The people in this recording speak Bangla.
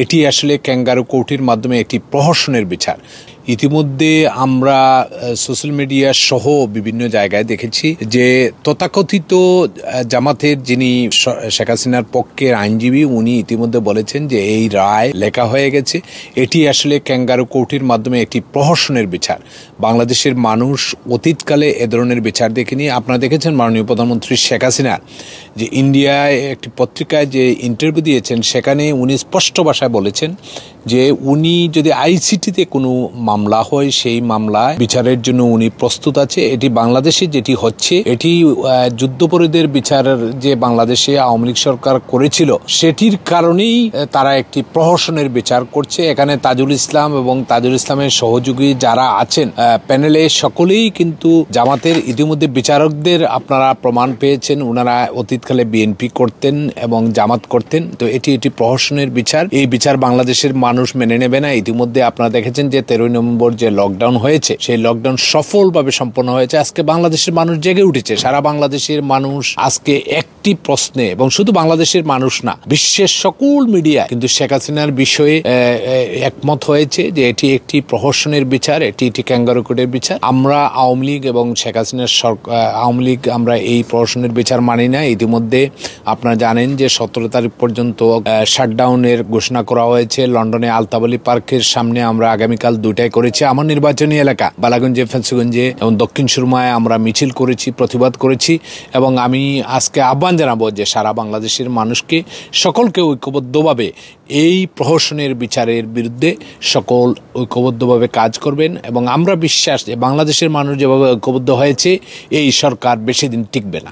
এটি আসলে ক্যাঙ্গারু কোর্টের মাধ্যমে একটি প্রহসনের বিচার। ইতিমধ্যে আমরা সোশ্যাল মিডিয়া সহ বিভিন্ন জায়গায় দেখেছি যে তথাকথিত জামাতের যিনি শেখ হাসিনার পক্ষের আইনজীবী উনি ইতিমধ্যে বলেছেন যে এই রায় লেখা হয়ে গেছে, এটি আসলে ক্যাঙ্গারু কোর্টের মাধ্যমে একটি প্রহসনের বিচার। বাংলাদেশের মানুষ অতীতকালে এ ধরনের বিচার দেখেনি। আপনারা দেখেছেন মাননীয় প্রধানমন্ত্রী শেখ হাসিনা যে ইন্ডিয়ায় একটি পত্রিকায় যে ইন্টারভিউ দিয়েছেন সেখানে উনি স্পষ্ট ভাষায় বলেছেন যে উনি যদি আইসিটিতে কোনো মামলা হয় সেই মামলায় বিচারের জন্য উনি প্রস্তুত আছে। এটি বাংলাদেশে যেটি হচ্ছে এটি যুদ্ধপরাধীদের বিচারের যে বাংলাদেশে আওয়ামী লীগ সরকার করেছিল সেটির কারণেই তারা একটি প্রহসনের বিচার করছে। এখানে তাজুল ইসলাম এবং তাজুল ইসলামের সহযোগী যারা আছেন প্যানেলে সকলেই কিন্তু জামাতের ইতিমধ্যে বিচারকদের আপনারা প্রমাণ পেয়েছেন ওনারা অতীতকালে বিএনপি করতেন এবং জামাত করতেন। তো এটি প্রহসনের বিচার, এই বিচার বাংলাদেশের মানুষ মেনে নেবে না। ইতিমধ্যে আপনারা দেখেছেন যে 13 নভেম্বর যে লকডাউন হয়েছে সেই লকডাউন সফলভাবে সম্পন্ন হয়েছে। আজকে বাংলাদেশের মানুষ জেগে উঠেছে। সারা বাংলাদেশের মানুষ আজকে একটি প্রশ্নে, এবং শুধু বাংলাদেশের মানুষ না বিশ্বের সকল মিডিয়া কিন্তু শেখ হাসিনার বিষয়ে একমত হয়েছে যে এটি একটি প্রহসনের বিচার, এটি ক্যাঙ্গারু কোর্টের বিচার। আমরা আওয়ামী লীগ এবং শেখ হাসিনার আওয়ামী লীগ আমরা এই প্রহসনের বিচার মানি না। ইতিমধ্যে আপনারা জানেন যে 17 তারিখ পর্যন্ত শাটডাউনের ঘোষণা করা হয়েছে। লন্ডনে আলতাবলি পার্কের সামনে আমরা আগামীকাল 2টায় করেছি। আমার নির্বাচনী এলাকা বালাগঞ্জে, ফেন্সিগঞ্জে এবং দক্ষিণ সুরমায় আমরা মিছিল করেছি, প্রতিবাদ করেছি। এবং আমি আজকে আহ্বান জানাবো যে সারা বাংলাদেশের মানুষকে, সকলকে ঐক্যবদ্ধভাবে এই প্রহসনের বিচারের বিরুদ্ধে সকল ঐক্যবদ্ধভাবে কাজ করবেন। এবং আমরা বিশ্বাস যে বাংলাদেশের মানুষ যেভাবে ঐক্যবদ্ধ হয়েছে এই সরকার বেশি দিন টিকবে না।